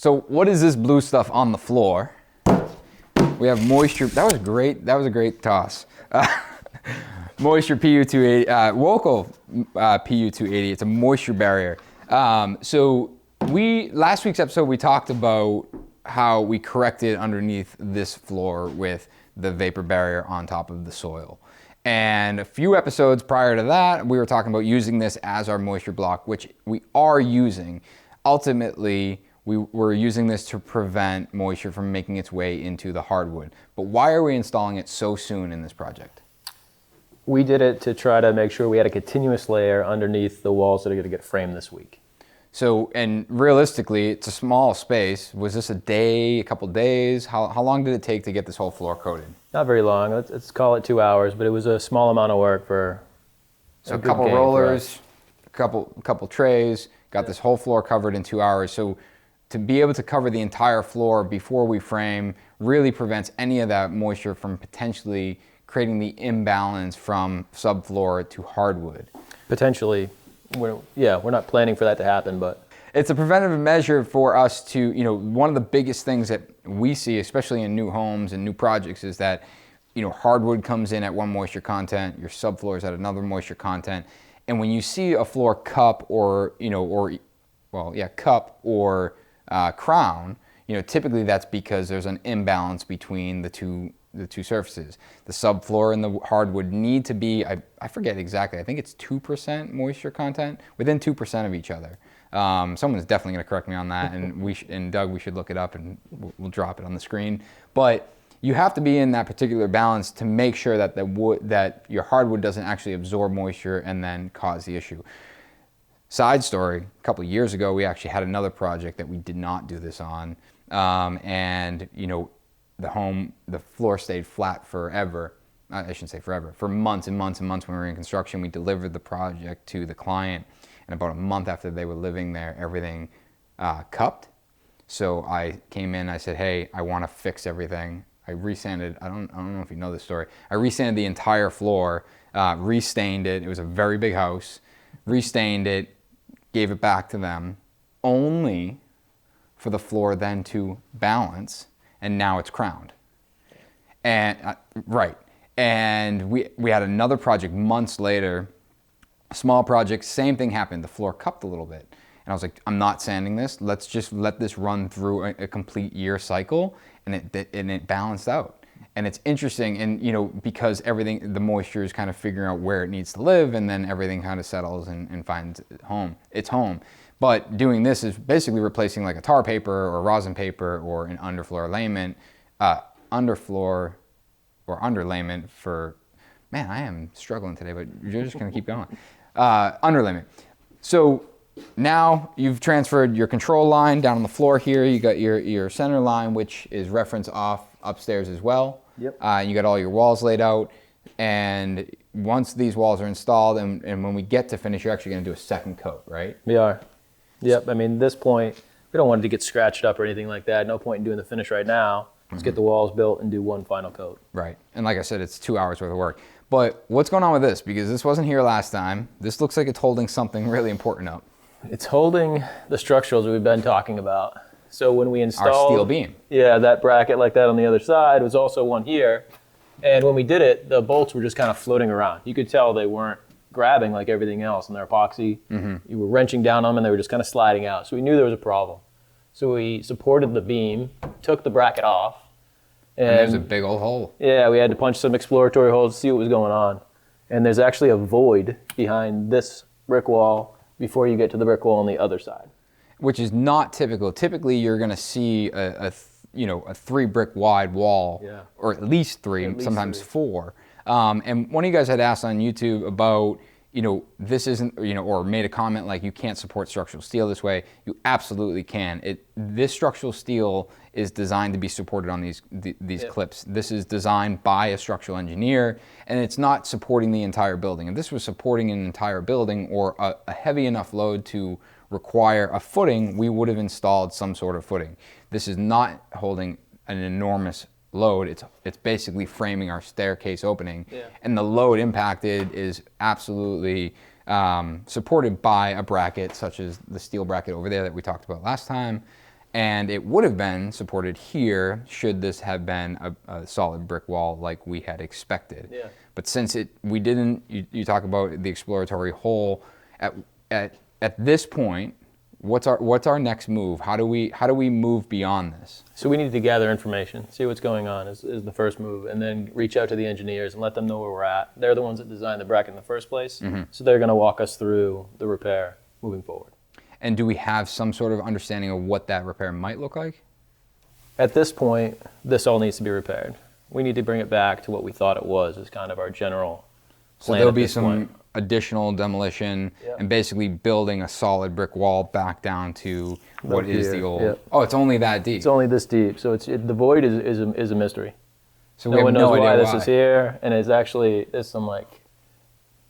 So what is this blue stuff on the floor? We have moisture. That was great. That was a great toss. Moisture PU280, Rockwool PU280. It's a moisture barrier. So last week's episode, we talked about how we corrected underneath this floor with the vapor barrier on top of the soil. And a few episodes prior to that, we were talking about using this as our moisture block, which we are using. Ultimately, we're using this to prevent moisture from making its way into the hardwood. But why are we installing it so soon in this project? We did it to try to make sure we had a continuous layer underneath the walls that are going to get framed this week. So, and realistically, it's a small space. Was this a day, a couple days? How long did it take to get this whole floor coated? Not very long. Let's call it 2 hours, but it was a small amount of work for. So a couple rollers, a couple trays, got this whole floor covered in 2 hours. So to be able to cover the entire floor before we frame really prevents any of that moisture from potentially creating the imbalance from subfloor to hardwood. Potentially. We're not planning for that to happen, but. It's a preventative measure for us to, one of the biggest things that we see, especially in new homes and new projects, is that, hardwood comes in at one moisture content, your subfloor is at another moisture content. And when you see a floor cup cup or crown, typically that's because there's an imbalance between the two surfaces. The subfloor and the hardwood need to be, I forget exactly, I think it's 2% moisture content, within 2% of each other. Someone's definitely going to correct me on that, and Doug, we should look it up and we'll drop it on the screen. But you have to be in that particular balance to make sure that that your hardwood doesn't actually absorb moisture and then cause the issue. Side story, a couple of years ago, we actually had another project that we did not do this on, and the floor stayed flat forever. I shouldn't say forever, for months and months and months when we were in construction. We delivered the project to the client, and about a month after they were living there, everything cupped. So I came in, I said, hey, I want to fix everything. I resanded, I don't know if you know this story. I resanded the entire floor, restained it. It was a very big house. Restained it, gave it back to them, only for the floor then to balance, and now it's crowned. And and we had another project months later, a small project, same thing happened. The floor cupped a little bit. And I was like, I'm not sanding this. Let's just let this run through a complete year cycle, and it balanced out. And it's interesting, and because everything, the moisture is kind of figuring out where it needs to live, and then everything kind of settles and finds its home. But doing this is basically replacing like a tar paper or rosin paper or an underfloor layment, underlayment for, man, I am struggling today, but you're just gonna keep going. Underlayment. So now you've transferred your control line down on the floor here. You got your center line, which is reference off upstairs as well. Yep. You got all your walls laid out. And once these walls are installed and when we get to finish, you're actually gonna do a second coat, right? We are. Yep, I mean, at this point, we don't want it to get scratched up or anything like that. No point in doing the finish right now. Let's get the walls built and do one final coat. Right, and like I said, it's 2 hours worth of work. But what's going on with this? Because this wasn't here last time. This looks like it's holding something really important up. It's holding the structurals that we've been talking about. So when we installed our steel beam. Yeah, that bracket like that on the other side was also one here. And when we did it, the bolts were just kind of floating around. You could tell they weren't grabbing like everything else, and they're epoxy. Mm-hmm. You were wrenching down on them and they were just kind of sliding out. So we knew there was a problem. So we supported the beam, took the bracket off. And there's a big old hole. Yeah, we had to punch some exploratory holes to see what was going on. And there's actually a void behind this brick wall before you get to the brick wall on the other side. Which is not typical. Typically you're gonna see a 3 brick wide wall, or at least three, sometimes 4. And one of you guys had asked on YouTube about, this isn't, or made a comment like you can't support structural steel this way. You absolutely can. This structural steel is designed to be supported on these clips. This is designed by a structural engineer, and it's not supporting the entire building. If this was supporting an entire building or a heavy enough load to require a footing, we would have installed some sort of footing. This is not holding an enormous load. It's basically framing our staircase opening, and the load impacted is absolutely supported by a bracket such as the steel bracket over there that we talked about last time, And it would have been supported here should this have been a solid brick wall like we had expected. Yeah. But since we didn't, you talk about the exploratory hole. At this point, what's our next move? How do we move beyond this? So we need to gather information, see what's going on is the first move, and then reach out to the engineers and let them know where we're at. They're the ones that designed the bracket in the first place, so they're going to walk us through the repair moving forward. And do we have some sort of understanding of what that repair might look like? At this point, this all needs to be repaired. We need to bring it back to what we thought it was, is kind of our general So plan there'll at be this some point. additional demolition Yep. and basically building a solid brick wall back down to what is the here, old. yep. Oh, it's only that deep. It's only this deep, so the void is a mystery. So we No have one no knows idea why why. this is here, and there's some I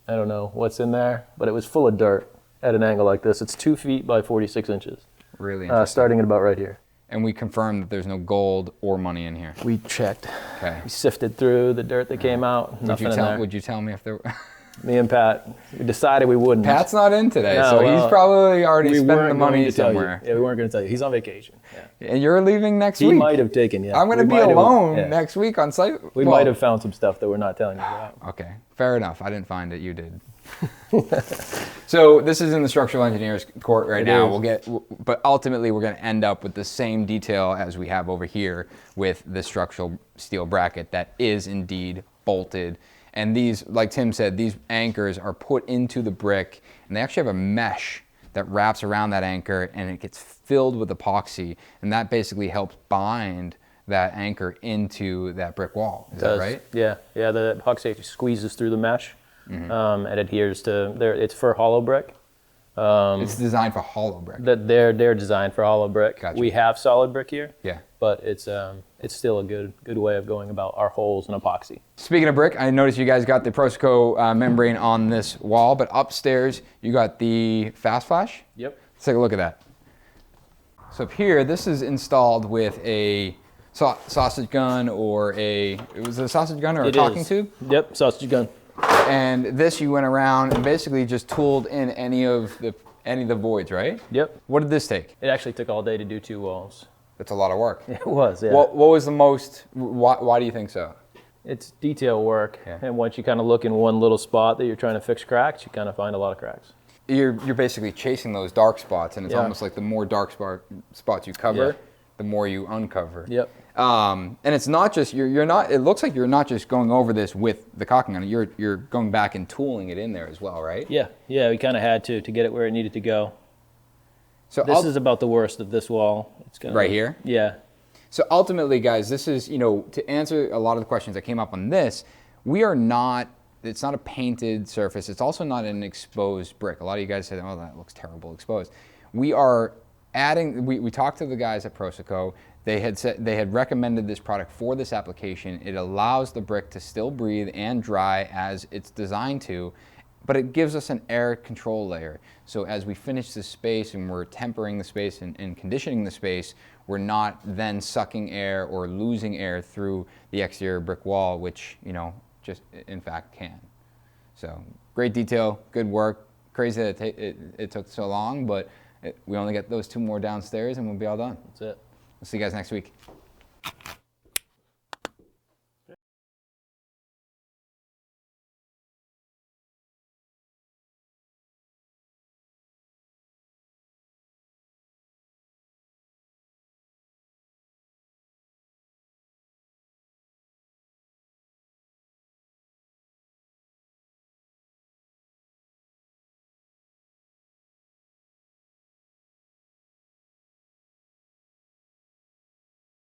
don't know what's in there, but it was full of dirt at an angle like this. It's 2 feet by 46 inches, Really interesting. starting at about right here. And we confirmed that there's no gold or money in here. We checked. Okay. We sifted through the dirt that came out. Nothing in there. Would you tell me if there? Me and Pat, we decided we wouldn't. Pat's not in today, No, so well, he's probably already we spending weren't the money going to tell you. somewhere. Yeah, we weren't going to tell you. He's on vacation. Yeah. And you're leaving next He week. might have taken. Yeah. I'm going to We be might have- alone yeah. next week on site. We Well, might have found some stuff that we're not telling you about. Okay, fair enough. I didn't find it. You did. So this is in the structural engineer's court right It now. is. But ultimately we're going to end up with the same detail as we have over here with the structural steel bracket that is indeed bolted. And these, like Tim said, these anchors are put into the brick, and they actually have a mesh that wraps around that anchor, and it gets filled with epoxy, and that basically helps bind that anchor into that brick wall. Is that right? Yeah, yeah. The epoxy actually squeezes through the mesh, and adheres to there. It's for hollow brick. It's designed for hollow brick. That they're designed for hollow brick. Gotcha. We have solid brick here. Yeah. But it's still a good way of going about our holes and epoxy. Speaking of brick, I noticed you guys got the Proseco membrane on this wall, but upstairs you got the Fast Flash. Yep. Let's take a look at that. So up here, this is installed with a sausage gun or it was a sausage gun or a talking tube? Yep, sausage gun. And this you went around and basically just tooled in any of the voids, right? Yep. What did this take? It actually took all day to do 2 walls. That's a lot of work. It was, yeah. What was the most, why do you think so? It's detail work, Yeah. and once you kind of look in one little spot that you're trying to fix cracks, you kind of find a lot of cracks. You're basically chasing those dark spots, and it's Yeah. almost like the more dark spots you cover, Yeah. the more you uncover. Yep. And it's not just you're not. It looks like you're not just going over this with the caulking on it. You're going back and tooling it in there as well, right? Yeah, we kind of had to get it where it needed to go. So This is about the worst of this wall. It's gonna, right here. Yeah. So ultimately, guys, this is, to answer a lot of the questions that came up on this, it's not a painted surface. It's also not an exposed brick. A lot of you guys said, oh, that looks terrible exposed. We are adding, we talked to the guys at Proseco. They had recommended this product for this application. It allows the brick to still breathe and dry as it's designed to, but it gives us an air control layer. So as we finish this space and we're tempering the space and conditioning the space, we're not then sucking air or losing air through the exterior brick wall, which, just in fact can. So great detail, good work. Crazy that it took so long, but we only get those 2 more downstairs and we'll be all done. That's it. We'll see you guys next week.